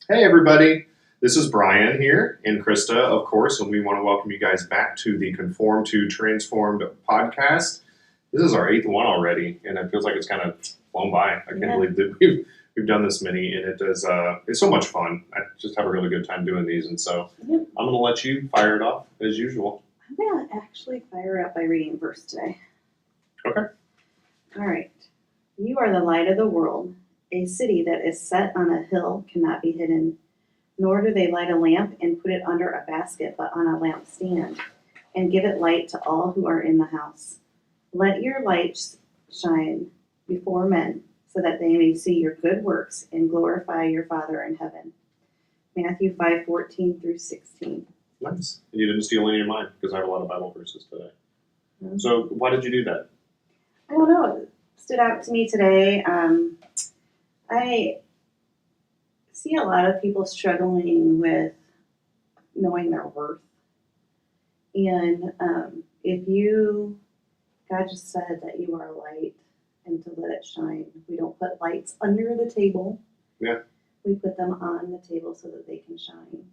Hey everybody, this is Brian here and Krista, of course, and we want to welcome you guys back to the Conformed to Transformed podcast. This is our 8th one already, and it feels like it's kind of flown by. I can't believe that we've done this many, and it's so much fun. I just have a really good time doing these, and so I'm going to let you fire it off as usual. I'm going to actually fire it up by reading a verse today. Okay. All right. You are the light of the world. A city that is set on a hill cannot be hidden, nor do they light a lamp and put it under a basket, but on a lampstand, and give it light to all who are in the house. Let your light shine before men, so that they may see your good works and glorify your Father in heaven. Matthew 5:14 through 16. Nice. And you didn't steal any of mine, because I have a lot of Bible verses today. Mm-hmm. So why did you do that? I don't know. It stood out to me today. I see a lot of people struggling with knowing their worth. And God just said that you are a light and to let it shine. We don't put lights under the table. Yeah. We put them on the table so that they can shine.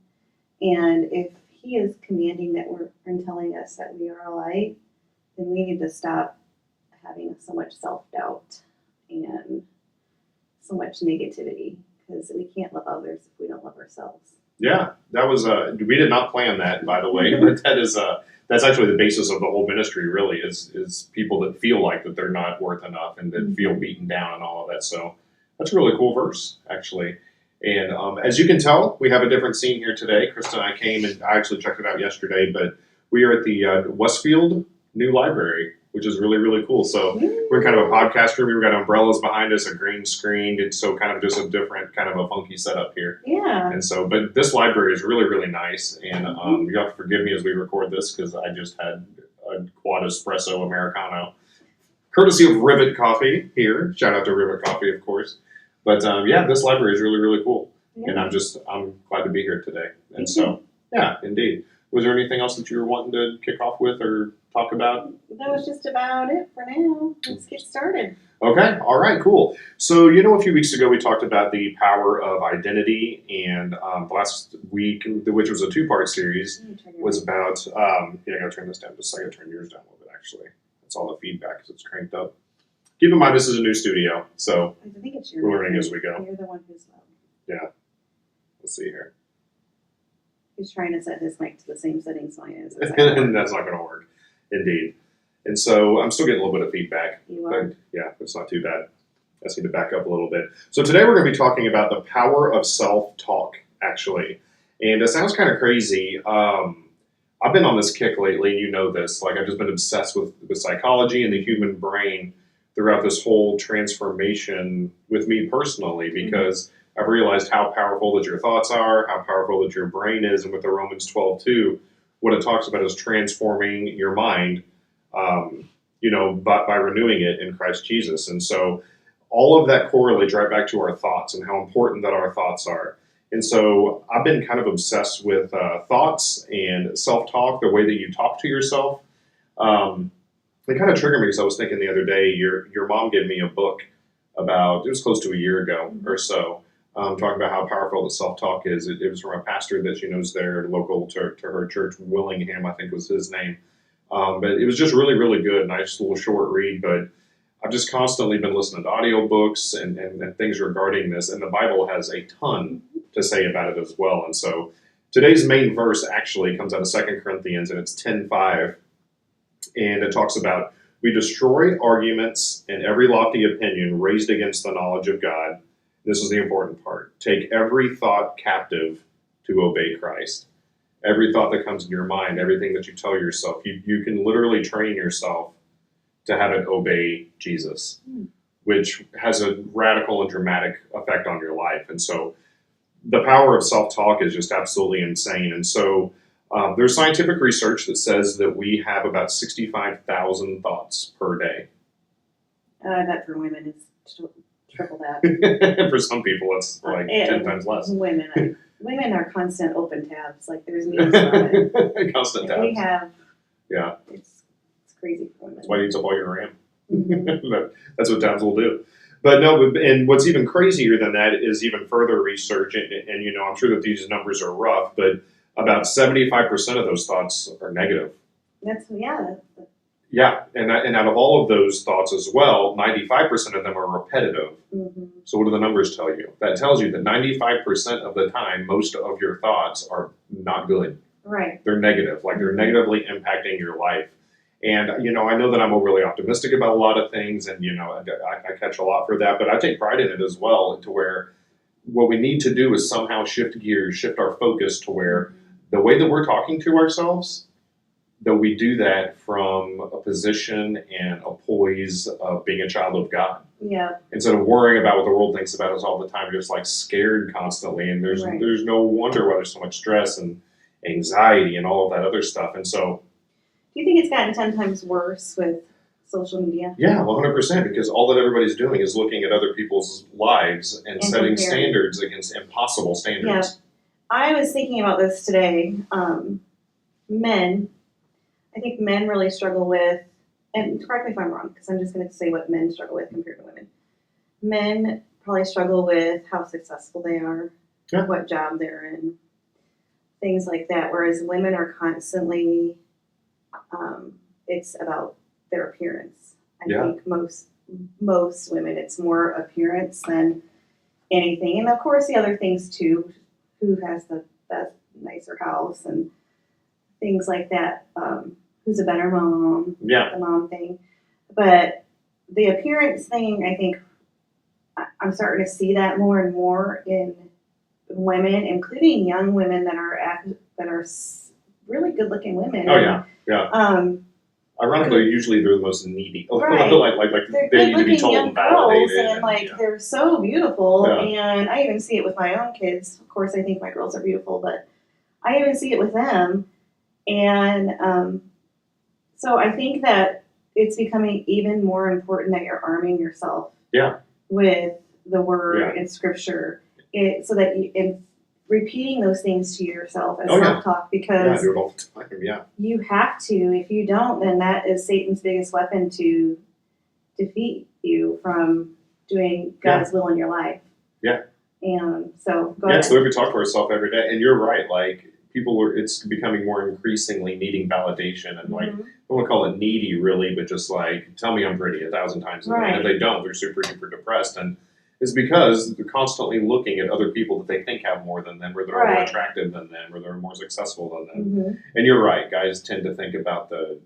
And if He is commanding that and telling us that we are a light, then we need to stop having so much self-doubt and so much negativity, because we can't love others if we don't love ourselves. Yeah, that was we did not plan that, by the way, but that's actually the basis of the whole ministry. Really, is people that feel like that they're not worth enough and that feel beaten down and all of that. So that's a really cool verse, actually. And as you can tell, we have a different scene here today. Krista and I came, and I actually checked it out yesterday, but we are at the Westfield New Library, which is really, really cool. So we're in kind of a podcast room. We've got umbrellas behind us, a green screen. It's so kind of just a different, kind of a funky setup here. Yeah. And so, but this library is really, really nice. And you have to forgive me as we record this, because I just had a quad espresso Americano, courtesy of Rivet Coffee here. Shout out to Rivet Coffee, of course. But yeah, this library is really, really cool. Yeah. And I'm glad to be here today. And so, yeah, indeed. Was there anything else that you were wanting to kick off with or talk about? That was just about it for now. Let's get started. Okay. All right. Cool. So, a few weeks ago we talked about the power of identity, and last week, which was a 2-part series, was about. I gotta turn this down just a second. Turn yours down a little bit. Actually, that's all the feedback because it's cranked up. Keep in mind this is a new studio, so I think it's your we're learning as we go. You're the one who's loud. Yeah. Let's see here. He's trying to set his mic to the same settings mine is. And that's not going to work. Indeed. And so I'm still getting a little bit of feedback. You are? But yeah, it's not too bad. I just need to back up a little bit. So today we're going to be talking about the power of self-talk, actually. And it sounds kind of crazy. I've been on this kick lately, and you know this. Like, I've just been obsessed with psychology and the human brain throughout this whole transformation with me personally, because I've realized how powerful that your thoughts are, how powerful that your brain is, and with the Romans 12:2, what it talks about is transforming your mind, by renewing it in Christ Jesus. And so all of that correlates right back to our thoughts and how important that our thoughts are. And so I've been kind of obsessed with thoughts and self-talk, the way that you talk to yourself. It kind of triggered me because I was thinking the other day, your mom gave me a book it was close to a year ago or so, talking about how powerful the self-talk is. It was from a pastor that she knows there, local to her church, Willingham, I think was his name. But it was just really, really good. Nice little short read. But I've just constantly been listening to audiobooks and things regarding this. And the Bible has a ton to say about it as well. And so today's main verse actually comes out of 2 Corinthians, and it's 10:5. And it talks about, we destroy arguments and every lofty opinion raised against the knowledge of God. This is the important part. Take every thought captive to obey Christ. Every thought that comes in your mind, everything that you tell yourself, you can literally train yourself to have it obey Jesus, which has a radical and dramatic effect on your life. And so the power of self-talk is just absolutely insane. And so there's scientific research that says that we have about 65,000 thoughts per day. I bet for women it's triple that. For some people, it's like 10 times less. Women are constant open tabs. Like, there's news on it. Constant tabs. We have. Yeah. It's crazy for women. That's why you use up all your RAM. That's what tabs will do. But no, and what's even crazier than that is even further research, and I'm sure that these numbers are rough, but about 75% of those thoughts are negative. Yeah. Yeah, and out of all of those thoughts as well, 95% of them are repetitive. Mm-hmm. So what do the numbers tell you? That tells you that 95% of the time, most of your thoughts are not good. Right. They're negative, like they're negatively impacting your life. And, I know that I'm overly optimistic about a lot of things, and, I catch a lot for that, but I take pride in it as well, to where what we need to do is somehow shift gears, shift our focus to where the way that we're talking to ourselves, that we do that from a position and a poise of being a child of God. Yeah. Instead of worrying about what the world thinks about us all the time, just like scared constantly. And there's no wonder why there's so much stress and anxiety and all of that other stuff. And so, do you think it's gotten 10 times worse with social media? Yeah, 100%, because all that everybody's doing is looking at other people's lives and setting standards against impossible standards. Yeah. I was thinking about this today. I think men really struggle with, and correct me if I'm wrong, because I'm just going to say what men struggle with compared to women. Men probably struggle with how successful they are, what job they're in, things like that, whereas women are constantly, it's about their appearance. I think most women, it's more appearance than anything. And of course the other things too, who has the best, nicer house and things like that, who's a better mom, the mom thing. But the appearance thing, I think I'm starting to see that more and more in women, including young women that are really good looking women. Oh yeah. Ironically, usually they're the most needy. Right. like they need to be told and validated. And they're so beautiful. Yeah. And I even see it with my own kids. Of course, I think my girls are beautiful, but I even see it with them. And so I think that it's becoming even more important that you're arming yourself with the word and scripture, so that in repeating those things to yourself as self-talk, because do it all the time. You have to. If you don't, then that is Satan's biggest weapon to defeat you from doing God's will in your life. Yeah. And so go ahead. So we talk to ourselves every day, and you're right. Like it's becoming more increasingly needing validation, and I don't want to call it needy really, but just like tell me I'm pretty 1,000 times a day. And if they don't, they're super duper depressed, and it's because they're constantly looking at other people that they think have more than them, or that are more attractive than them, or they're more successful than them. And you're right, guys tend to think about the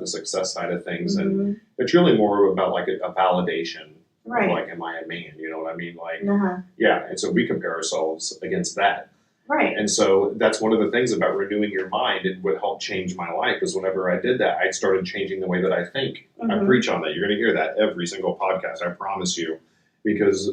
success side of things, and it's really more about like a validation. Right. Like, am I a man? You know what I mean? Like, and so we compare ourselves against that. Right. And so that's one of the things about renewing your mind. It would help change my life, is whenever I did that, I started changing the way that I think. I preach on that. You're going to hear that every single podcast, I promise you. Because,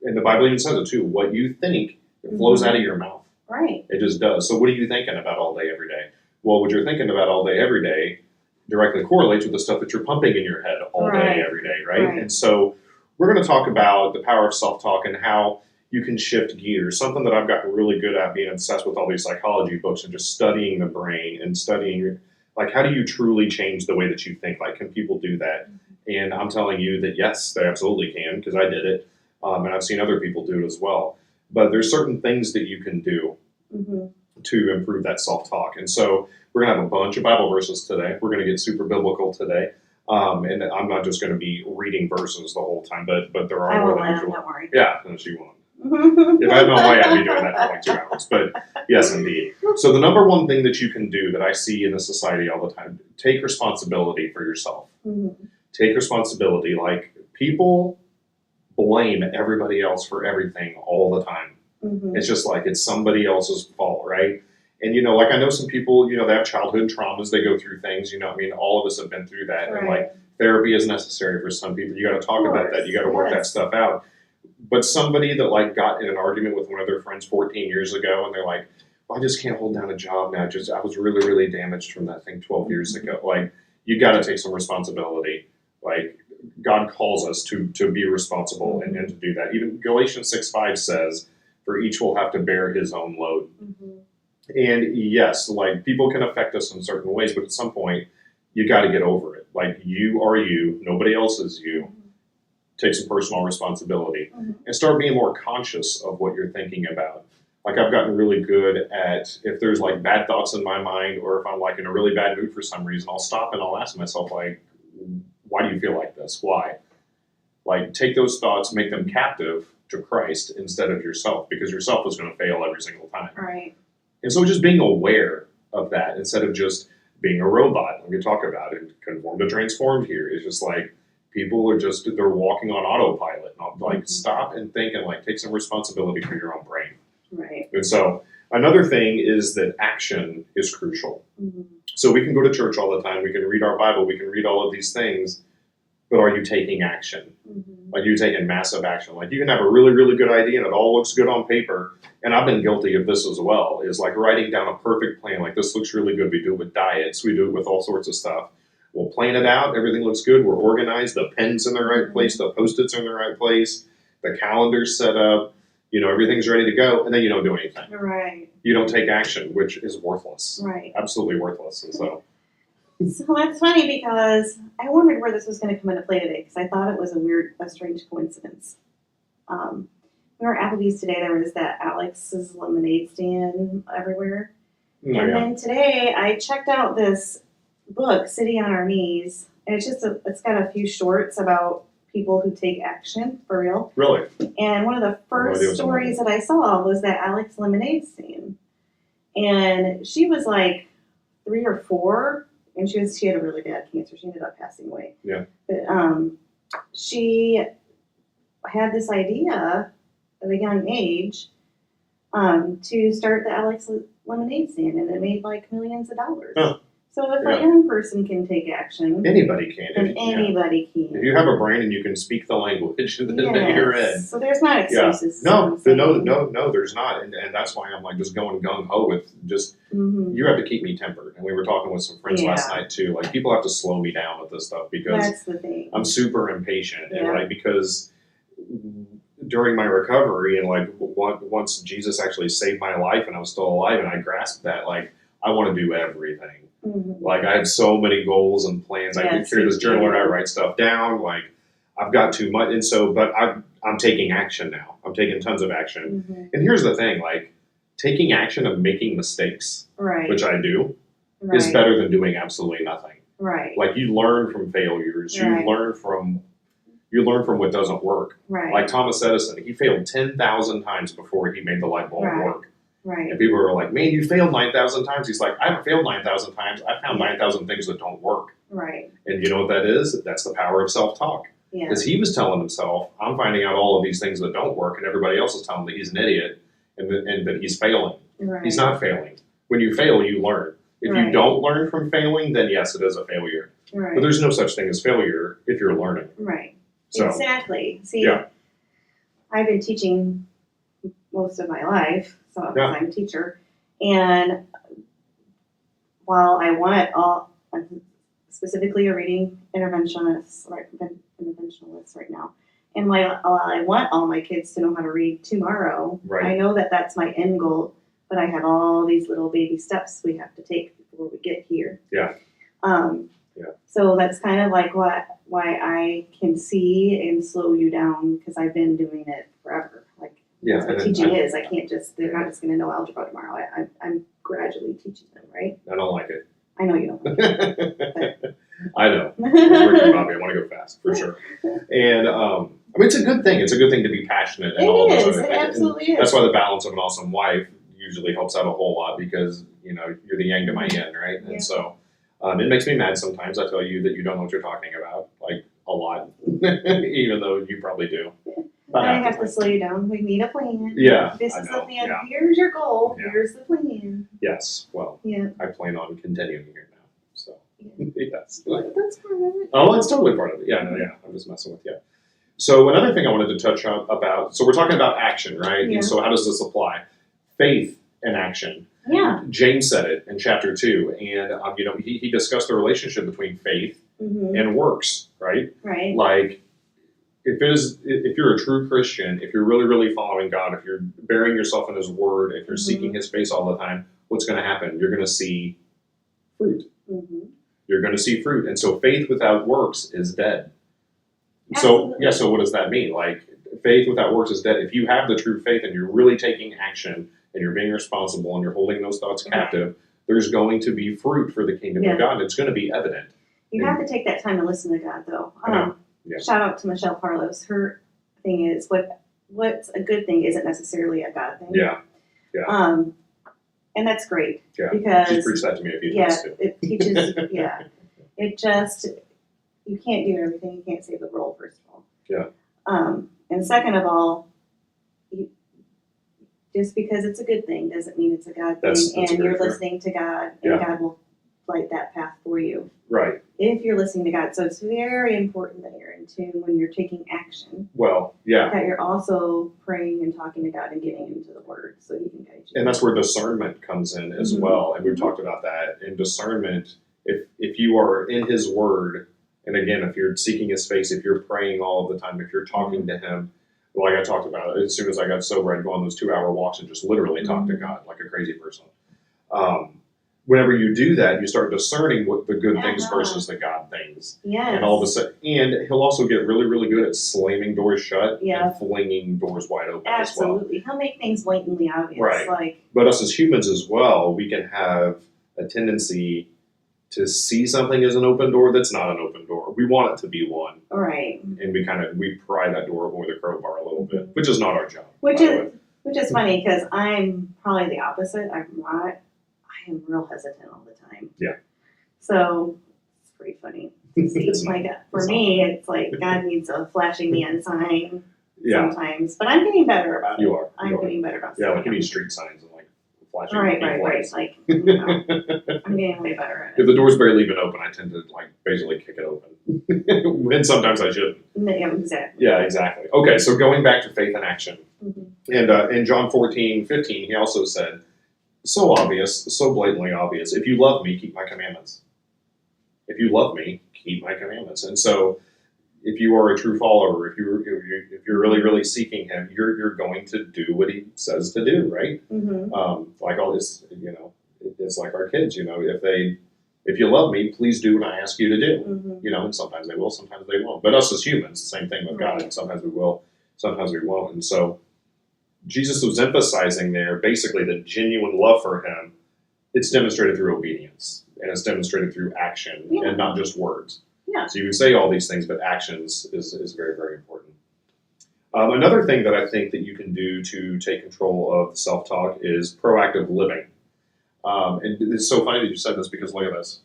and the Bible even says it too, what you think, it flows out of your mouth. Right. It just does. So what are you thinking about all day, every day? Well, what you're thinking about all day, every day directly correlates with the stuff that you're pumping in your head all day, every day, right? And so we're going to talk about the power of self-talk and how you can shift gears. Something that I've gotten really good at, being obsessed with all these psychology books and just studying the brain and studying, like, how do you truly change the way that you think? Like, can people do that? And I'm telling you that yes, they absolutely can, because I did it, and I've seen other people do it as well. But there's certain things that you can do to improve that self-talk. And so we're going to have a bunch of Bible verses today. We're going to get super biblical today. And I'm not just going to be reading verses the whole time, but there are more than usual. Don't worry. Yeah, no, she won't. If I had my way, I'd be doing that for like 2 hours. But yes, indeed. So the number one thing that you can do that I see in the society all the time, take responsibility for yourself. Take responsibility. Like, people blame everybody else for everything all the time. It's just like it's somebody else's fault, right? And, like, I know some people, they have childhood traumas, they go through things, I mean, all of us have been through that. Right. And, like, therapy is necessary for some people. You got to talk about that. You got to work that stuff out. But somebody that, like, got in an argument with one of their friends 14 years ago, and they're like, well, I just can't hold down a job now. I was really, really damaged from that thing 12 years ago. Like, you got to take some responsibility. Like, God calls us to be responsible and to do that. Even Galatians 6:5 says, for each will have to bear his own load. And yes, like, people can affect us in certain ways, but at some point, you got to get over it. Like, you are you, nobody else is you. take some personal responsibility, Mhm. and start being more conscious of what you're thinking about. Like I've gotten really good at if there's like bad thoughts in my mind, or if I'm like in a really bad mood for some reason, I'll stop and I'll ask myself like, why do you feel like this? Why? Like take those thoughts, make them captive to Christ instead of yourself, because yourself is going to fail every single time. Right. And so just being aware of that instead of just being a robot. Like we talk about it, conformed to transformed here. It's just like people are just, they're walking on autopilot. And like stop and think and like take some responsibility for your own brain. Right. And so another thing is that action is crucial. Mm-hmm. So we can go to church all the time, we can read our Bible, we can read all of these things, but are you taking action? Mm-hmm. Like you're taking massive action. Like you can have a really, really good idea and it all looks good on paper. And I've been guilty of this as well, is like writing down a perfect plan. Like this looks really good. We do it with diets. We do it with all sorts of stuff. We'll plan it out. Everything looks good. We're organized. The pen's in the right place. The Post-its are in the right place. The calendar's set up. You know, everything's ready to go. And then you don't do anything. Right. You don't take action, which is worthless. Right. Absolutely worthless. And so. So that's funny because I wondered where this was going to come into play today because I thought it was a strange coincidence. We were at Applebee's today. There was that Alex's lemonade stand everywhere. Oh, And yeah. then today I checked out this book, Sitting on Our Knees, and it's got a few shorts about people who take action for real. Really? And one of the first stories that I saw was that Alex lemonade stand, and she was like 3 or 4, and she had a really bad cancer. She ended up passing away. Yeah. But she had this idea at a young age to start the Alex lemonade stand, and it made like millions of dollars. Huh. So if Yeah. a young person can take action, Anybody can. then If, anybody can. if you have a brain and you can speak the language that you're in. So there's not excuses. No, there's not. And that's why I'm like just going gung-ho with just, Mm-hmm. you have to keep me tempered. And we were talking with some friends last night too. Like people have to slow me down with this stuff because That's the thing. I'm super impatient. And Yeah. like, because during my recovery and like once Jesus actually saved my life and I was still alive and I grasped that, like, I want to do everything. Mm-hmm. Like I have so many goals and plans. I Yes, carry this you journal do. and I write stuff down. Like I've got too much, and so but I'm taking action now. I'm taking tons of action. Mm-hmm. And here's the thing: like taking action of making mistakes, Right. which I do, right. is better than doing absolutely nothing. Right. Like you learn from failures. Right. You learn from what doesn't work. Right. Like Thomas Edison, he failed 10,000 times before he made the light bulb Right. work. Right. And people are like, man, you failed 9,000 times. He's like, I haven't failed 9,000 times. I found 9,000 things that don't work. Right. And you know what that is? That's the power of self-talk. Yeah. Because he was telling himself, I'm finding out all of these things that don't work, and everybody else is telling him that he's an idiot and that he's failing. Right. He's not failing. When you fail, you learn. If you Right. don't learn from failing, then yes, it is a failure. Right. But there's no such thing as failure if you're learning. Right. So, Exactly. See, yeah. I've been teaching most of my life, so Yeah. I'm a teacher. And while I want I'm specifically a reading interventionist right now, and while I want all my kids to know how to read tomorrow, Right. I know that that's my end goal, but I have all these little baby steps we have to take before we get here. Yeah. Yeah. So that's kind of like why I can see and slow you down because I've been doing it forever. Like Yeah, that's what and teaching is. I can't they're not just going to know algebra tomorrow. I'm gradually teaching them, right? I don't like it. I know you don't. I know. I'm working, Bobby. I want to go fast, for sure. And, I mean, it's a good thing. It's a good thing to be passionate and all those other It things. absolutely And is. that's why the balance of an awesome wife usually helps out a whole lot because, you know, you're the yang to my yin, right? Yeah. And so it makes me mad sometimes. I tell you that you don't know what you're talking about, like a lot, even though you probably do. About I half the have to time. slow you down. We need a plan. Yeah, This I is know, the plan. yeah. Here's your goal. Yeah. Here's the plan. Yes, well, Yeah. I plan on continuing here now. So, Yeah. yes. That's part of it. Oh, it's totally part of it. Yeah, no, yeah. I'm just messing with you. So another thing I wanted to touch on about, so we're talking about action, right? Yeah. And so how does this apply? Faith and action. Yeah. James said it in chapter 2, and you know, he discussed the relationship between faith Mm-hmm. and works, right? Right. Like, if you're a true Christian, if you're really, really following God, if you're burying yourself in His Word, if you're Mhm. seeking His face all the time, what's going to happen? You're going to see fruit. Mm-hmm. You're going to see fruit, and so faith without works is dead. So, yeah, Absolutely. so what does that mean? Like, faith without works is dead. If you have the true faith and you're really taking action and you're being responsible and you're holding those thoughts captive, there's going to be fruit for the kingdom Yeah. of God, and it's going to be evident. You have to take that time to listen to God, though. I know. Yeah. Shout out to Michelle Carlos. Her thing is what's a good thing isn't necessarily a God thing. Yeah. And that's great. Yeah. Because She's preached that to me a few times too. it teaches. Yeah, it just you can't do everything. You can't save the world, first of all. Yeah. And second of all, just because it's a good thing doesn't mean it's a God thing. That's and very you're true. listening to God, and Yeah. God will light that path for you. Right. If you're listening to God. So it's very important that you're in tune when you're taking action. Well, yeah. That you're also praying and talking to God and getting into the Word so He can guide you. And that's where discernment comes in as well. And we've talked about that. In discernment, if you are in His Word, and again, if you're seeking His face, if you're praying all of the time, if you're talking to Him, like I talked about, as soon as I got sober, I'd go on those 2-hour walks and just literally talk to God like a crazy person. Whenever you do that, you start discerning what the good things versus the God things. Yes. And all of a sudden, and He'll also get really, really good at slamming doors shut and flinging doors wide open as well. Absolutely. He'll make things blatantly obvious. Right. But us as humans as well, we can have a tendency to see something as an open door that's not an open door. We want it to be one. Right. And we pry that door open with a crowbar a little bit, which is not our job. Which is funny because I'm probably the opposite. I am real hesitant all the time. Yeah. So it's pretty funny to see. For me, it's like God needs a flashing neon sign sometimes. But I'm getting better about it. You are. I'm getting better about it. Yeah, like you need street signs and like flashing. Right. Like, I'm getting way better at it. If the door's barely even open, I tend to like basically kick it open. And sometimes I shouldn't. Yeah, exactly. Yeah, exactly. Okay, so going back to faith and action. And in John 14:15, He also said, so obvious, so blatantly obvious. If you love me, keep my commandments. If you love me, keep my commandments. And so, if you are a true follower, if you're really, really seeking Him, you're going to do what He says to do, right? Like all this, it's like our kids. If you love me, please do what I ask you to do. And sometimes they will, sometimes they won't. But us as humans, the same thing with God. And sometimes we will, sometimes we won't. And so, Jesus was emphasizing there basically the genuine love for Him. It's demonstrated through obedience, and it's demonstrated through action, and not just words. Yeah. So you can say all these things, but actions is very, very important. Another thing that I think that you can do to take control of self-talk is proactive living. And it's so funny that you said this because look at this.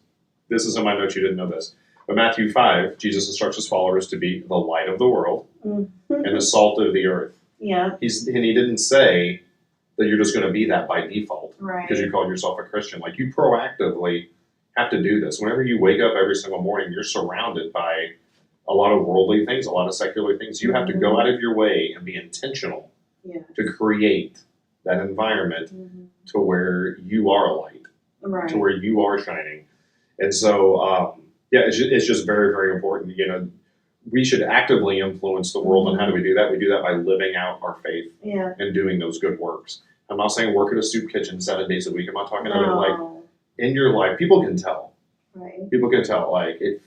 This is in my notes. You didn't know this. But Matthew 5, Jesus instructs His followers to be the light of the world and the salt of the earth. Yeah. And He didn't say that you're just going to be that by default right. because you called yourself a Christian. Like, you proactively have to do this. Whenever you wake up every single morning, you're surrounded by a lot of worldly things, a lot of secular things. You have to go out of your way and be intentional to create that environment to where you are a light, to where you are shining. And so, it's just very, very important. We should actively influence the world. And how do we do that? We do that by living out our faith and doing those good works. I'm not saying work at a soup kitchen 7 days a week. I'm not talking about it like in your life. People can tell. Right. People can tell. Like, if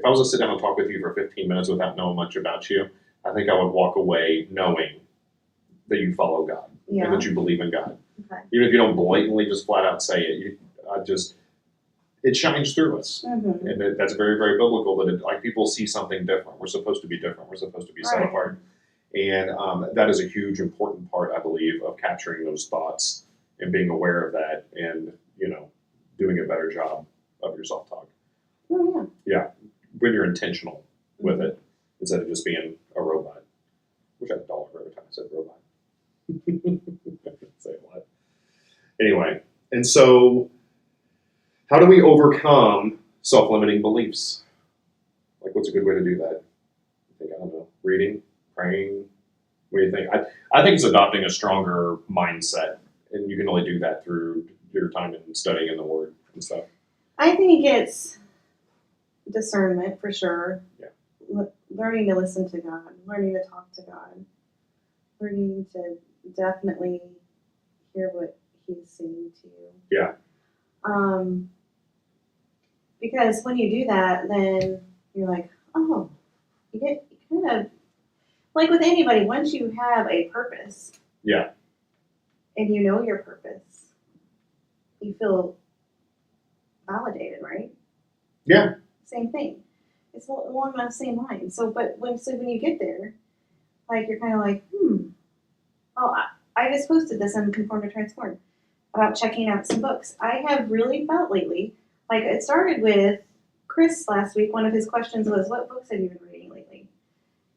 I was to sit down and talk with you for 15 minutes without knowing much about you, I think I would walk away knowing that you follow God and that you believe in God. Okay. Even if you don't blatantly just flat out say it, it shines through us. And that's very, very biblical that people see something different. We're supposed to be different. We're supposed to be set apart. And that is a huge, important part, I believe, of capturing those thoughts and being aware of that and, doing a better job of your self-talk. Oh, yeah. Yeah. When you're intentional with it instead of just being a robot. Wish I had $1 for every time I said robot. Say a lot. Anyway, and so how do we overcome self-limiting beliefs? Like, what's a good way to do that? I don't know. Reading, praying. What do you think? I think it's adopting a stronger mindset, and you can only do that through your time in studying in the Word and stuff. I think it's discernment for sure. Yeah. Learning to listen to God, learning to talk to God, learning to definitely hear what He's saying to you. Yeah. Because when you do that, then you're like, oh, you kind of, like with anybody, once you have a purpose. Yeah. And you know your purpose, you feel validated, right? Yeah. Same thing. It's along the same line. So when you get there, like you're kind of like, oh, I just posted this on Conformed to Transformed about checking out some books. I have really felt lately, like it started with Chris last week. One of his questions was, what books have you been reading lately?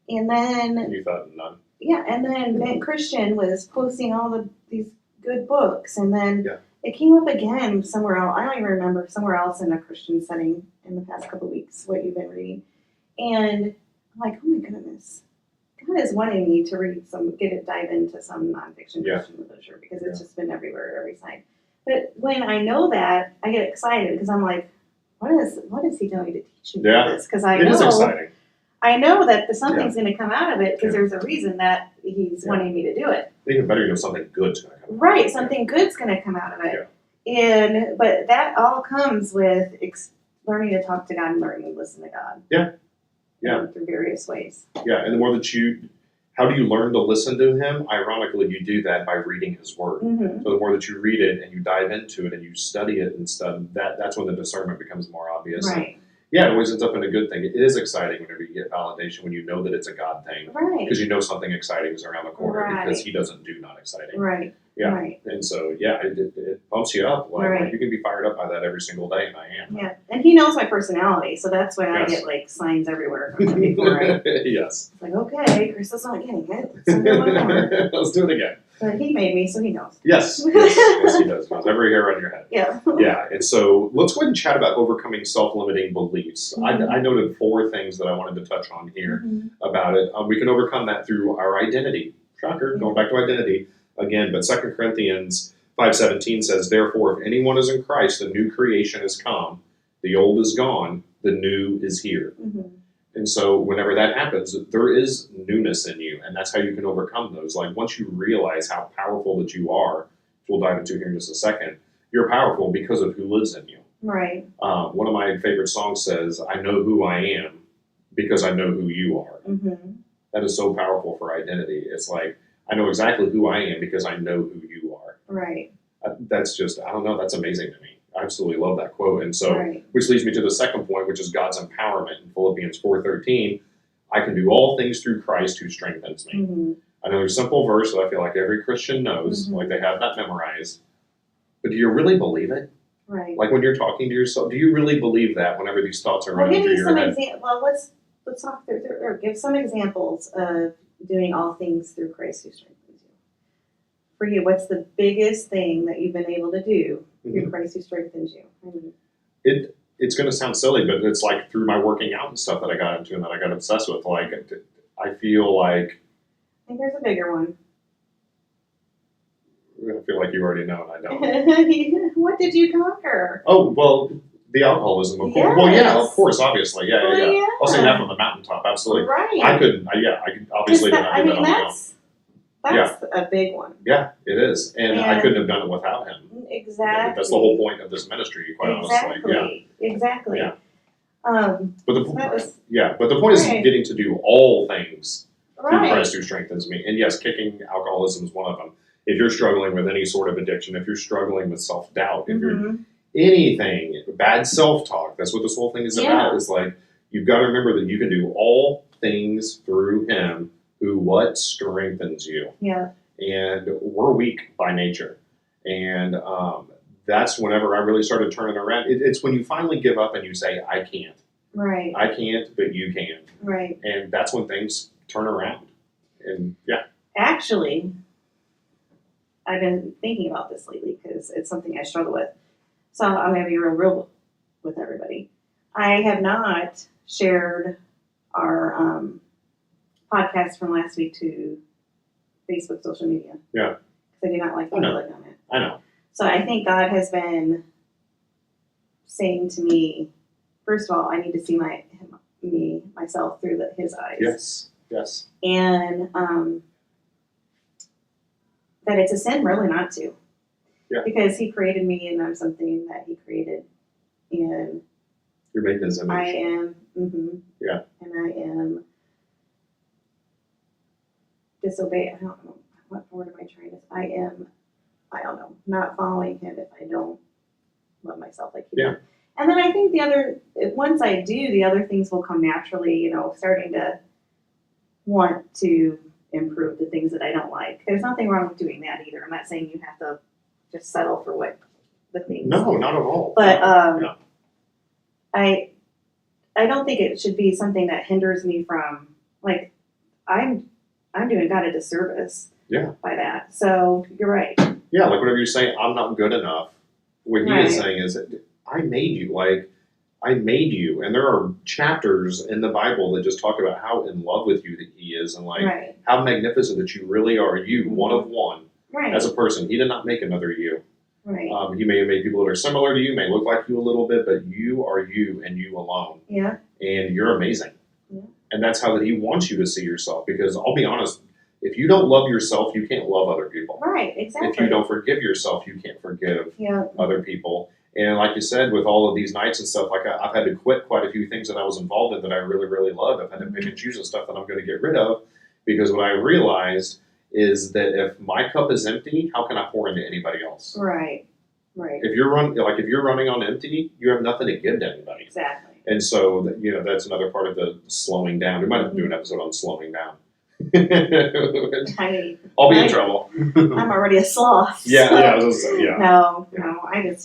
And then You thought none. Yeah, and then Christian was posting all these good books, and then it came up again somewhere else. I don't even remember, somewhere else in a Christian setting in the past couple of weeks what you've been reading, and I'm like, oh my goodness, God is wanting me to read dive into some nonfiction Christian literature because it's just been everywhere, every side. But when I know that, I get excited because I'm like, what is he going to teach me this? Because it is exciting. I know that something's going to come out of it because there's a reason that he's wanting me to do it. Even better, you know something good's going to come out. Right, something good's going to come out of it. Yeah. But that all comes with learning to talk to God and learning to listen to God. Yeah. Yeah. Through various ways. Yeah, and the more that how do you learn to listen to him? Ironically, you do that by reading his word. Mm-hmm. So the more that you read it and you dive into it and you study it and stuff, that's when the discernment becomes more obvious. Right. And it always ends up in a good thing. It is exciting whenever you get validation, when you know that it's a God thing. Right. Because you know something exciting is around the corner because he doesn't do not exciting. Right. Yeah. Right. And so, it bumps you up. Like you can be fired up by that every single day, and I am. Yeah. And he knows my personality, so that's why I get like signs everywhere from him before Yes. It's like, okay, Chris is not getting it. Let's do one more. Let's do it again. But he made me, so he knows. Yes, he does. He knows every hair on your head. Yeah. Yeah, and so let's go ahead and chat about overcoming self-limiting beliefs. Mm-hmm. I noted 4 things that I wanted to touch on here about it. We can overcome that through our identity. Shocker, going back to identity again. But 2 Corinthians 5:17 says, "Therefore, if anyone is in Christ, the new creation has come. The old is gone. The new is here." Mm-hmm. And so whenever that happens, there is newness in you, and that's how you can overcome those. Like once you realize how powerful that you are, which we'll dive into here in just a second, you're powerful because of who lives in you. Right. One of my favorite songs says, "I know who I am because I know who you are." Mm-hmm. That is so powerful for identity. It's like, I know exactly who I am because I know who you are. Right. That's just, I don't know, that's amazing to me. I absolutely love that quote. And so, which leads me to the second point, which is God's empowerment. In Philippians 4:13, "I can do all things through Christ who strengthens me." Mm-hmm. I know there's a simple verse that I feel like every Christian knows, like they have that memorized. But do you really believe it? Right. Like when you're talking to yourself, do you really believe that whenever these thoughts are running through your head? Let's talk through, or give some examples of doing all things through Christ who strengthens you. For you, what's the biggest thing that you've been able to do through Christ who strengthens you? I mean, it's going to sound silly, but it's like through my working out and stuff that I got into and that I got obsessed with. Like, I feel like... I think there's a bigger one. I feel like you already know and I don't. What did you conquer? Oh, well, the alcoholism, of course. Well, yeah, of course, obviously. Yeah. I'll say that from the mountaintop, absolutely. Right. I could obviously not do that on my own. That's a big one. Yeah, it is. And I couldn't have done it without him. Exactly. That's the whole point of this ministry, quite honestly. Yeah. Exactly. Yeah. But the point is getting to do all things through Right. Christ who strengthens me. And yes, kicking alcoholism is one of them. If you're struggling with any sort of addiction, if you're struggling with self-doubt, if you're anything, bad self-talk, that's what this whole thing is about. Is like, you've got to remember that you can do all things through him who what strengthens you. Yeah. And we're weak by nature. And that's whenever I really started turning around. It's when you finally give up and you say, I can't. Right. I can't, but you can. Right. And that's when things turn around. And Actually, I've been thinking about this lately because it's something I struggle with. So I'm going to be real with everybody. I have not shared our podcast from last week to Facebook social media. Yeah. Because I do not like people looking on it. I know. So I think God has been saying to me, first of all, I need to see myself through his eyes. Yes. Yes. And that it's a sin really not to. Yeah. Because he created me and I'm something that he created. And you're making his image. I am. Yeah. And I am disobey, I don't know, what word am I trying to, I don't know, not following him if I don't love myself like he Yeah. did. And then I think once I do, the other things will come naturally, starting to want to improve the things that I don't like. There's nothing wrong with doing that either. I'm not saying you have to just settle for what the things. No, not at all. But Yeah. I don't think it should be something that hinders me from, like, I'm doing God a disservice. Yeah. By that. So you're right. Yeah, like whenever you're saying I'm not good enough, what he is Right. saying is that I made you. Like I made you, and there are chapters in the Bible that just talk about how in love with you that he is, and like Right. how magnificent that you really are. You, one of one, Right. as a person. He did not make another you. Right. He may have made people that are similar to you, may look like you a little bit, but you are you and you alone, Yeah. and you're amazing. Yeah. And that's how that he wants you to see yourself. Because I'll be honest, if you don't love yourself, you can't love other people. Right. Exactly. If you don't forgive yourself, you can't forgive Yeah. other people. And like you said, with all of these nights and stuff, like I've had to quit quite a few things that I was involved in that I really, really loved. I've had to pick and choose the stuff that I'm going to get rid of, because what I realized is that if my cup is empty, how can I pour into anybody else? Right. Right. If you're running on empty, you have nothing to give to anybody. Exactly. And so that's another part of the slowing down. We might have to do an episode on slowing down. I'll be in trouble. I'm already a sloth. Yeah, so- yeah, I was gonna say, yeah. No, Yeah. no.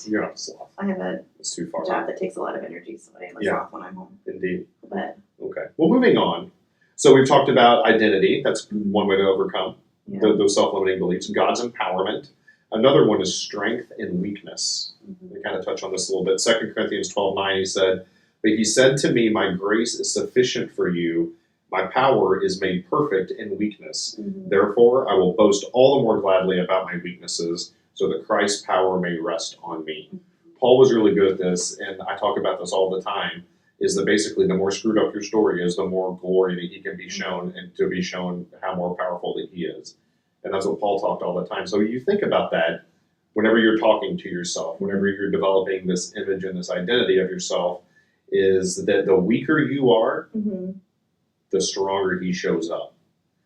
You're not a sloth. I have a It's too far. job that takes a lot of energy, so I am a Yeah. sloth when I'm home. Indeed. But Okay. Well, moving on. So we've talked about identity. That's one way to overcome yeah. those self-limiting beliefs. God's empowerment. Another one is strength and weakness. Mhm. We kind of touch on this a little bit. 2 Corinthians 12:9, he said, "But he said to me, my grace is sufficient for you. My power is made perfect in weakness. Mhm. Therefore, I will boast all the more gladly about my weaknesses, so that Christ's power may rest on me." Paul was really good at this, and I talk about this all the time, is that basically the more screwed up your story is, the more glory that he can be shown, and to be shown how more powerful that he is. And that's what Paul talked all the time. So you think about that whenever you're talking to yourself, whenever you're developing this image and this identity of yourself, is that the weaker you are, Mhm. the stronger he shows up.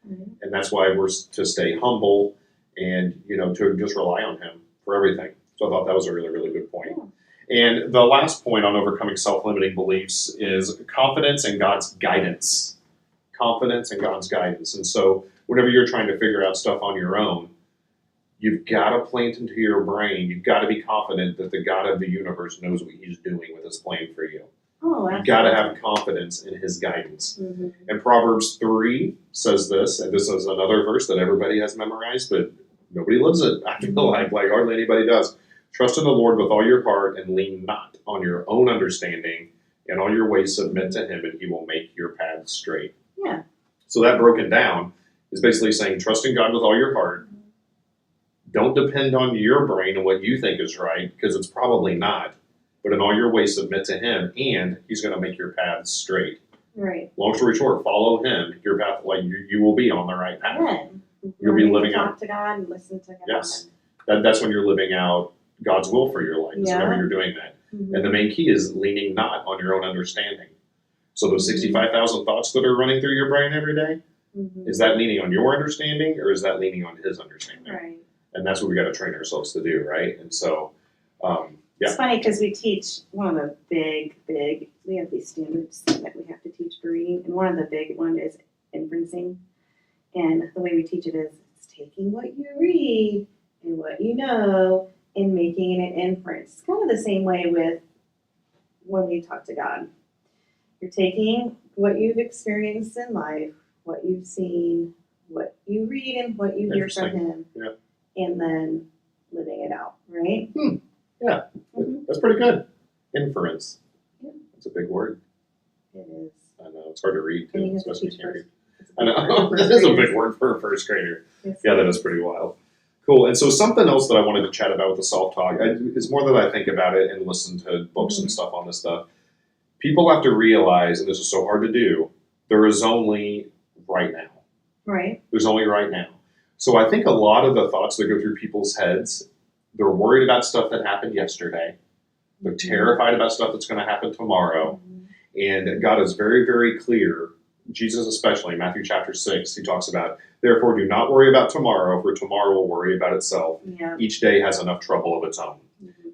Mhm. And that's why we're to stay humble and, to just rely on him for everything. So I thought that was a really, really good point. Yeah. And the last point on overcoming self-limiting beliefs is confidence in God's guidance. Confidence in God's guidance. And so whenever you're trying to figure out stuff on your own, you've got to plant into your brain, you've got to be confident that the God of the universe knows what he's doing with his plan for you. Oh, You've got to have confidence in his guidance. Mhm. And Proverbs 3 says this, and this is another verse that everybody has memorized, but nobody lives it. I feel like hardly anybody does. "Trust in the Lord with all your heart and lean not on your own understanding. In all your ways submit to him, and he will make your paths straight." Yeah. So that broken down is basically saying trust in God with all your heart. Don't depend on your brain and what you think is right, because it's probably not. But in all your ways submit to him, and he's going to make your paths straight. Right. Long story short, follow him. Your path, like you will be on the right path. Amen. You'll be Learning to living talk out. to God and listen to God. Yes. That's when you're living out God's will for your life. Is Yeah. whenever you're doing that. Mhm. And the main key is leaning not on your own understanding. So those 65,000 thoughts that are running through your brain every day, Mhm. is that leaning on your understanding, or is that leaning on his understanding? Right. And that's what we got to train ourselves to do, right? And so, yeah. It's funny because we teach one of the big, we have these standards that we have to teach for reading, and one of the big one is inferencing. And the way we teach it is it's taking what you read and what you know and making an inference. It's kind of the same way with when we talk to God. You're taking what you've experienced in life, what you've seen, what you read, and what you hear from Him, Yeah. and then living it out, right? Yeah. Mhm. That's pretty good. Inference. Yeah. That's a big word. It is. I know. It's hard to read, And too, you have to especially teach when you read. first. I know. That is a big word for a first grader. Yes, Yeah, it that is pretty wild. Cool. And so something else that I wanted to chat about with the self-talk, it's more that I think about it and listen to books and stuff on this stuff. People have to realize, and this is so hard to do, there is only right now. Right. There's only right now. So I think a lot of the thoughts that go through people's heads, they're worried about stuff that happened yesterday. They're terrified about stuff that's going to happen tomorrow. And God is very, very clear Jesus especially, Matthew chapter 6, he talks about, therefore do not worry about tomorrow, for tomorrow will worry about itself. Yeah. Each day has enough trouble of its own.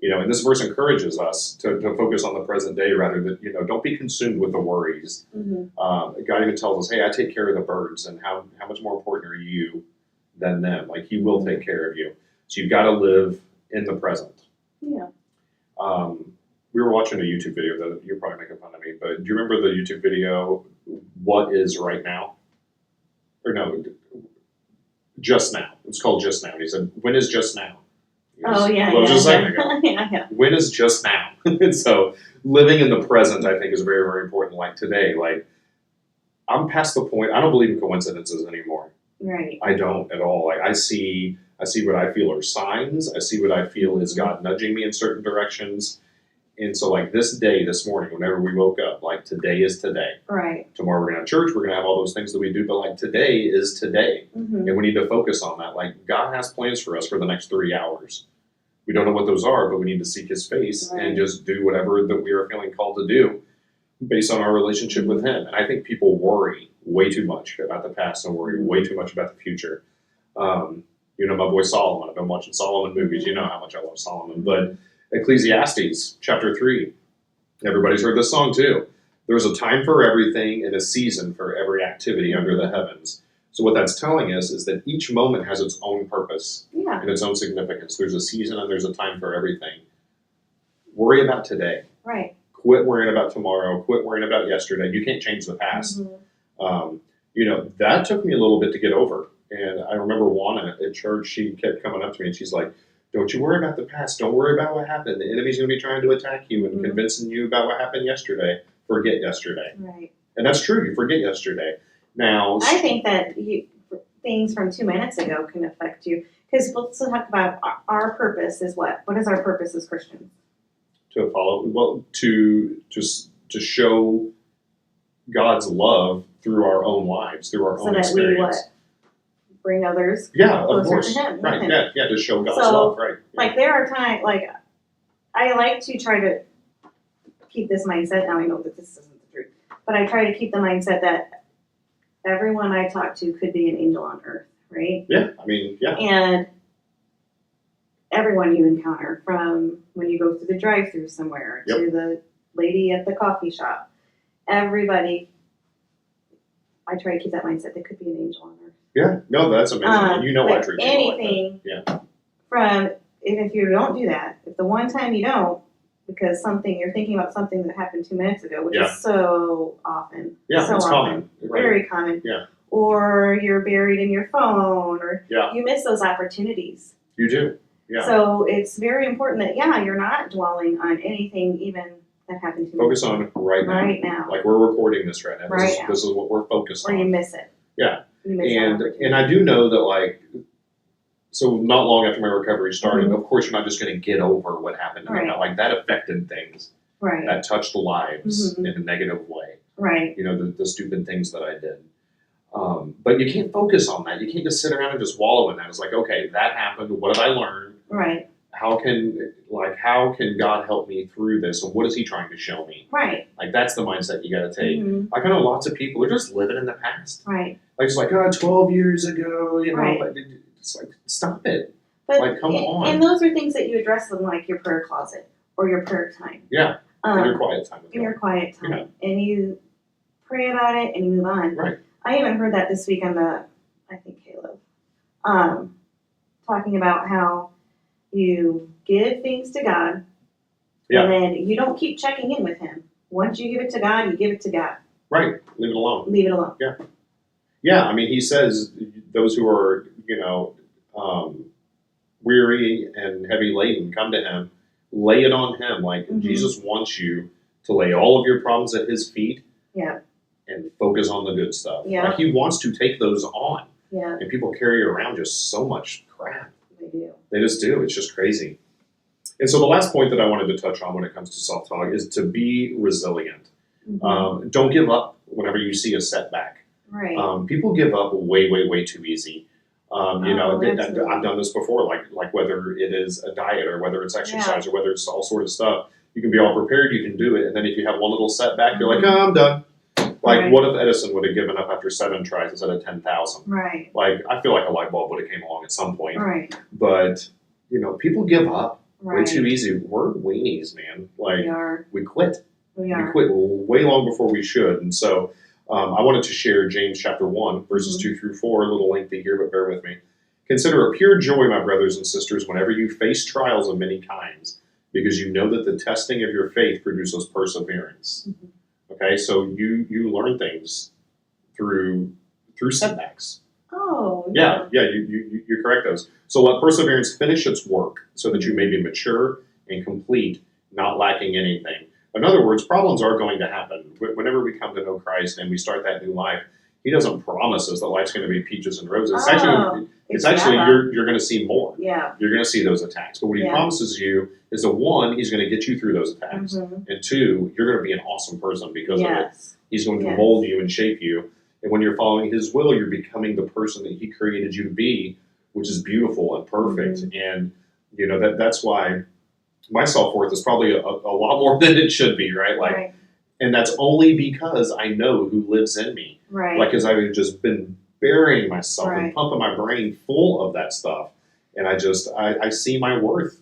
And this verse encourages us to focus on the present day rather than, don't be consumed with the worries. God even tells us, hey, I take care of the birds, and how much more important are you than them? Like, he will take care of you. So you've got to live in the present. Yeah. We were watching a YouTube video that you're probably making fun of me, but do you remember the YouTube video, What is Right Now? Or no, Just Now. It's called Just Now. And he said, when is just now? Oh, yeah. Well, just a second ago. Yeah. When is just now? And so living in the present, I think, is very, very important. Like today, like I'm past the point, I don't believe in coincidences anymore. Right. I don't at all. Like I see what I feel are signs. I see what I feel is God nudging me in certain directions. And so like this day, this morning, whenever we woke up, like today is today. Right. Tomorrow we're going to have church. We're going to have all those things that we do. But like today is today. And we need to focus on that. Like God has plans for us for the next 3 hours. We don't know what those are, but we need to seek his face and just do whatever that we are feeling called to do based on our relationship with him. And I think people worry way too much about the past and worry way too much about the future. My boy Solomon, I've been watching Solomon movies. You know how much I love Solomon. But Ecclesiastes chapter 3, everybody's heard this song too. There's a time for everything and a season for every activity under the heavens. So what that's telling us is that each moment has its own purpose and its own significance. There's a season and there's a time for everything. Worry about today. Right. Quit worrying about tomorrow. Quit worrying about yesterday. You can't change the past. That took me a little bit to get over. And I remember Juana at church, she kept coming up to me and she's like, don't you worry about the past. Don't worry about what happened. The enemy's going to be trying to attack you and convincing you about what happened yesterday. Forget yesterday. Right. And that's true. You forget yesterday. Now, I think that things from 2 minutes ago can affect you. Because let's talk about our purpose is what? What is our purpose as Christians? To follow, well, to show God's love through our own lives, through our own experience. So that we what? Bring others closer to him. Right, yeah, to show God's love, right. Yeah. Like there are times, like I like to try to keep this mindset. Now I know that this isn't the truth, but I try to keep the mindset that everyone I talk to could be an angel on earth, right? Yeah, I mean, yeah. And everyone you encounter, from when you go through the drive-thru somewhere to the lady at the coffee shop, everybody, I try to keep that mindset. They could be an angel on earth. Yeah, no, that's amazing. And you know I treat people anything like that. from, if you don't do that, if the one time you don't, because you're thinking about something that happened 2 minutes ago, which is so often. Yeah, so it's often, common. Right. Very common. Yeah. Or you're buried in your phone, or you miss those opportunities. You do. Yeah. So it's very important that, you're not dwelling on anything even that happened to Focus on right now. Right now. Like we're recording this right now. Right This is what we're focused on. Or you miss it. Yeah. And I do know that so not long after my recovery started, of course you're not just going to get over what happened to me. Like that affected things. Right. That touched lives in a negative way. Right. The stupid things that I did. But you can't focus on that. You can't just sit around and just wallow in that. It's like, okay, that happened. What have I learned? Right. How can God help me through this? And what is he trying to show me? Right. Like that's the mindset you got to take. Like I know lots of people are just living in the past. Right. Like it's like 12 years ago, like it's like stop it. But come on. And those are things that you address in like your prayer closet or your prayer time. Yeah. In your quiet time. In your quiet time, and you pray about it and you move on. Right. I even heard that this week on I think Caleb, talking about how you give things to God, and then you don't keep checking in with him. Once you give it to God, you give it to God. Right. Leave it alone. Leave it alone. Yeah. Yeah. I mean, he says those who are, weary and heavy laden, come to him, lay it on him. Like Jesus wants you to lay all of your problems at his feet. Yeah. And focus on the good stuff. Yeah. Like he wants to take those on. Yeah. And people carry around just so much crap. They do. They just do. It's just crazy. And so the last point that I wanted to touch on when it comes to self-talk is to be resilient. Don't give up whenever you see a setback. Right. People give up way, way, way too easy. Absolutely. I've done this before, like whether it is a diet or whether it's exercise or whether it's all sort of stuff. You can be all prepared, you can do it, and then if you have one little setback, you're like, I'm done. Like, Right. what if Edison would have given up after 7 tries instead of 10,000? Right. Like, I feel like a light bulb would have came along at some point. Right. But, people give up way Right. too easy. We're weenies, man. Like, We are. we quit. We We are. quit way long before we should. And so I wanted to share James chapter 1, verses 2 through 4, a little lengthy here, but bear with me. Consider it pure joy, my brothers and sisters, whenever you face trials of many kinds, because you know that the testing of your faith produces perseverance. Okay, so you learn things through setbacks. Oh. Yeah, you correct those. So let perseverance finish its work, so that you may be mature and complete, not lacking anything. In other words, problems are going to happen. Whenever we come to know Christ and we start that new life, He doesn't promise us that life's going to be peaches and roses. It's actually you're going to see more. Yeah. You're going to see those attacks. But what He promises you is that 1, He's going to get you through those attacks, and 2, you're going to be an awesome person because of it. He's going to mold you and shape you. And when you're following His will, you're becoming the person that He created you to be, which is beautiful and perfect. And that's why my self-worth is probably a lot more than it should be, right? Like, and that's only because I know who lives in me. Right. Like, because I've just been burying myself and pumping my brain full of that stuff. And I see my worth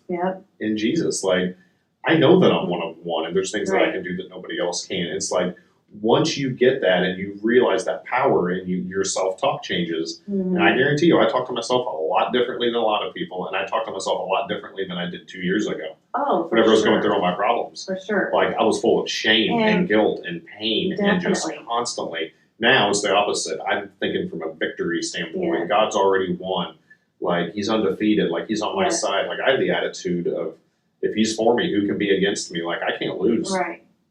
in Jesus. Like, I know that I'm one of one, and there's things that I can do that nobody else can. It's like, once you get that and you realize that power and your self-talk changes, and I guarantee you, I talk to myself a lot differently than a lot of people, and I talk to myself a lot differently than I did 2 years ago. Oh, whenever I was going through all my problems. For sure. Like, I was full of shame and guilt and pain and just constantly. Now it's the opposite. I'm thinking from a victory standpoint. Yeah. God's already won. Like, He's undefeated. Like, He's on my side. Like, I have the attitude of, if He's for me, who can be against me? Like, I can't lose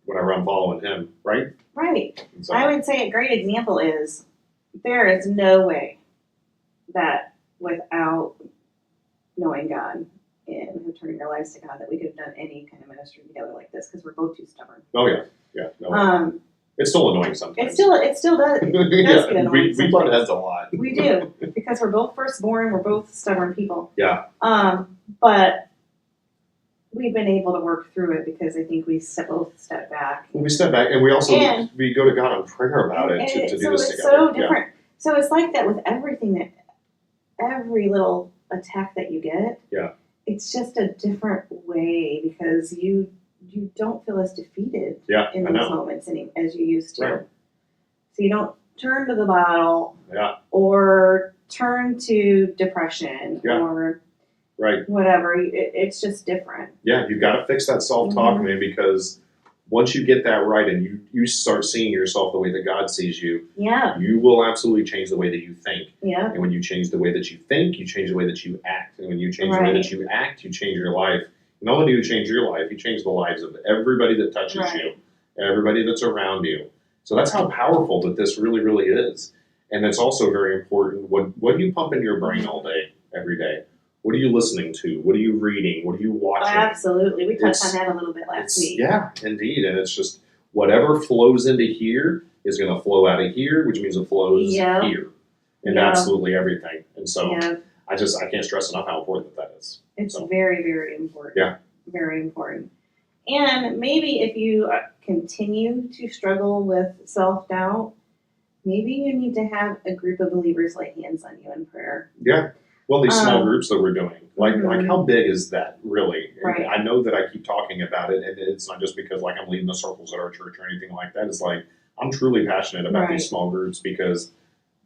whenever I'm following Him, right? Right. So, I would say a great example is there is no way that without knowing God and turning our lives to God that we could have done any kind of ministry together like this, because we're both too stubborn. Oh yeah. No, it's still annoying sometimes. It still does. It does get annoying. We butt heads a lot. We do, because we're both firstborn. We're both stubborn people. Yeah. But we've been able to work through it because I think we both step back. We step back, and we also we go to God in prayer about it to do this together. It's so different. Yeah. So it's like that with everything, that every little attack that you get. Yeah. It's just a different way, because you don't feel as defeated in those moments as you used to. Right. So you don't turn to the bottle or turn to depression or whatever. It's just different. Yeah, you've got to fix that self-talk, man, because once you get that right and you start seeing yourself the way that God sees you, you will absolutely change the way that you think. Yeah. And when you change the way that you think, you change the way that you act. And when you change the way that you act, you change your life. Not only do you change your life, you change the lives of everybody that touches you, everybody that's around you. So that's how powerful that this really, really is. And it's also very important. What do you pump in your brain all day, every day? What are you listening to? What are you reading? What are you watching? Oh, absolutely. We touched on that a little bit last week. Yeah, indeed. And it's just whatever flows into here is going to flow out of here, which means it flows here. And absolutely everything. And so I can't stress enough how important that is. It's very, very important. Yeah. Very important. And maybe if you continue to struggle with self-doubt, maybe you need to have a group of believers lay hands on you in prayer. Yeah. Well, these small groups that we're doing, like how big is that really? Right. I know that I keep talking about it, and it's not just because like I'm leading the circles at our church or anything like that. It's like I'm truly passionate about these small groups, because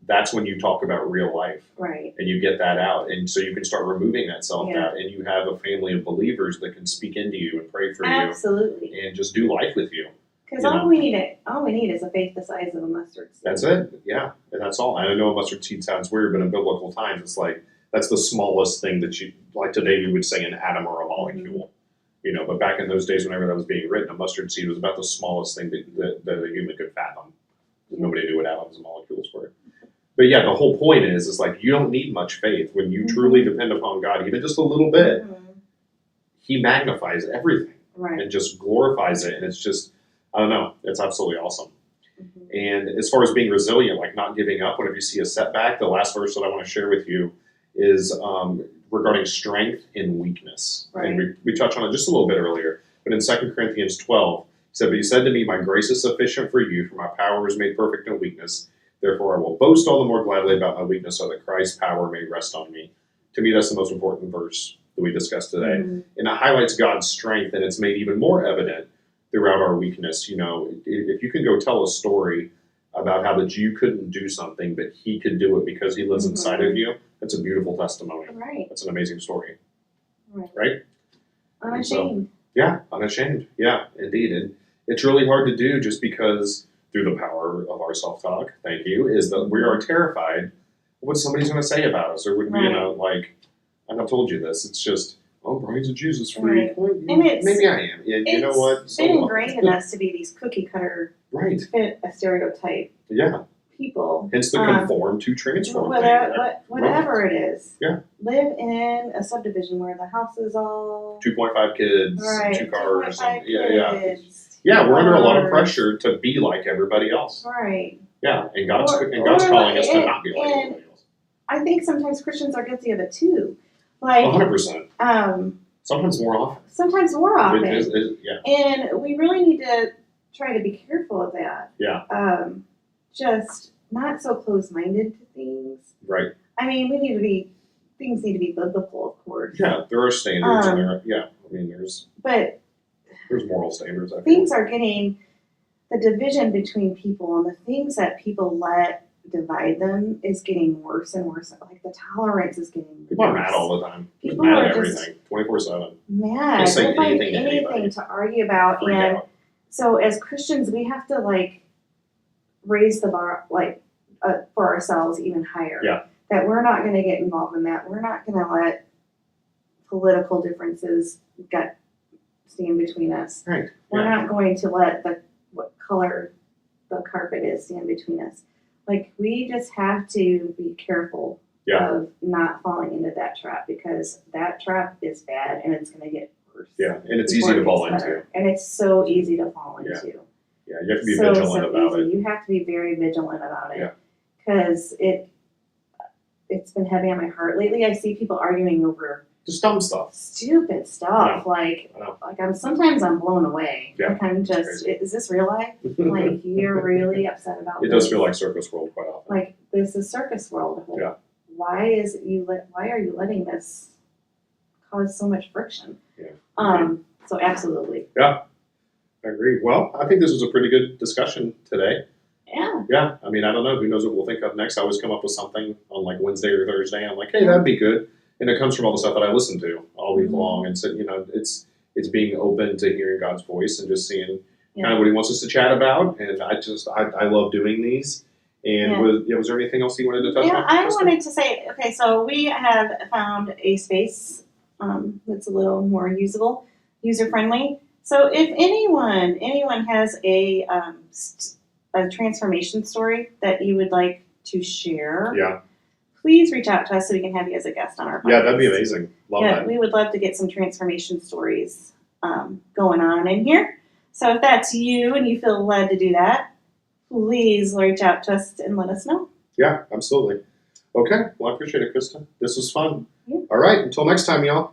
that's when you talk about real life, and you get that out, and so you can start removing that self-doubt, and you have a family of believers that can speak into you and pray for you, and just do life with you. Because all we need is a faith the size of a mustard seed. That's it, yeah, and that's all. And I know a mustard seed sounds weird, but in biblical times, it's like that's the smallest thing that you, like today we would say an atom or a molecule, but back in those days, whenever that was being written, a mustard seed was about the smallest thing that a human could fathom. Nobody knew what atoms and molecules were. But yeah, the whole point is like you don't need much faith. When you truly depend upon God, even just a little bit, He magnifies everything and just glorifies it. And it's just, I don't know, it's absolutely awesome. And as far as being resilient, like not giving up whenever you see a setback, the last verse that I want to share with you is regarding strength in weakness. And we touched on it just a little bit earlier. But in 2 Corinthians 12, said, but he said to me, my grace is sufficient for you, for my power is made perfect in weakness. Therefore, I will boast all the more gladly about my weakness, so that Christ's power may rest on me. To me, that's the most important verse that we discussed today. Mm-hmm. And it highlights God's strength, and it's made even more evident throughout our weakness. You know, if you can go tell a story about how that you couldn't do something, but he could do it because he lives inside of you, that's a beautiful testimony. Right. That's an amazing story. Right. Right? Unashamed. Yeah, unashamed. Yeah, indeed. And it's really hard to do just because through the power of our self-talk, thank you, is that we are terrified of what somebody's going to say about us, or would we, and I've told you this, it's just, oh, Brian's a Jesus freak. Right. Well, And it's, maybe I am. You know what? It's been ingrained in us to be these cookie cutter, right. fit a stereotype people. Hence the conform to transform thing. Right? Whatever it is. Yeah. Live in a subdivision where the house is all 2.5 kids, right. 2 cars. 2.5 kids. Yeah, we're under a lot of pressure to be like everybody else. Right. Yeah, and God's calling us to not be like everybody else. I think sometimes Christians are guilty of it too. Like 100%. Sometimes more often. Sometimes more often. Yeah. And we really need to try to be careful of that. Yeah. Just not so close-minded to things. Right. I mean, things need to be biblical, of course. Yeah, there are standards and there's moral standards. I things are getting, the division between people and the things that people let divide them is getting worse and worse. Like the tolerance is getting worse. People are mad all the time. People mad are at everything, 24/7. Mad. They'll say They'll find anything to argue about. Freak and out. So as Christians, we have to raise the bar for ourselves even higher. Yeah. That we're not going to get involved in that. We're not going to let political differences stand between us. Right. We're not going to let what color the carpet is stand between us. We just have to be careful of not falling into that trap, because that trap is bad and it's going to get worse. Yeah, and it's easy to fall into. And it's so easy to fall into. Yeah, you have to be vigilant about it. You have to be very vigilant about it. Yeah. Because it's been heavy on my heart. Lately I see people arguing over just dumb stuff. Stupid stuff. Sometimes I'm blown away. Yeah. I'm just, is this real life? You're really upset about it. It does feel like circus world quite often. This is circus world. Yeah. Why are you letting this cause so much friction? Yeah. So absolutely. Yeah. I agree. Well, I think this was a pretty good discussion today. Yeah. Yeah. I mean, I don't know. Who knows what we'll think of next? I always come up with something on Wednesday or Thursday. I'm like, hey, that'd be good. And it comes from all the stuff that I listen to all week long. And so, it's being open to hearing God's voice and just seeing kind of what he wants us to chat about. And I love doing these. And was there anything else you wanted to touch on? Yeah, I wanted to say, okay, so we have found a space that's a little more usable, user-friendly. So if anyone has a transformation story that you would like to share, please reach out to us so we can have you as a guest on our podcast. Yeah, that'd be amazing. Love that. We would love to get some transformation stories going on in here. So if that's you and you feel led to do that, please reach out to us and let us know. Yeah, absolutely. Okay, well, I appreciate it, Krista. This was fun. Yeah. All right, until next time, y'all.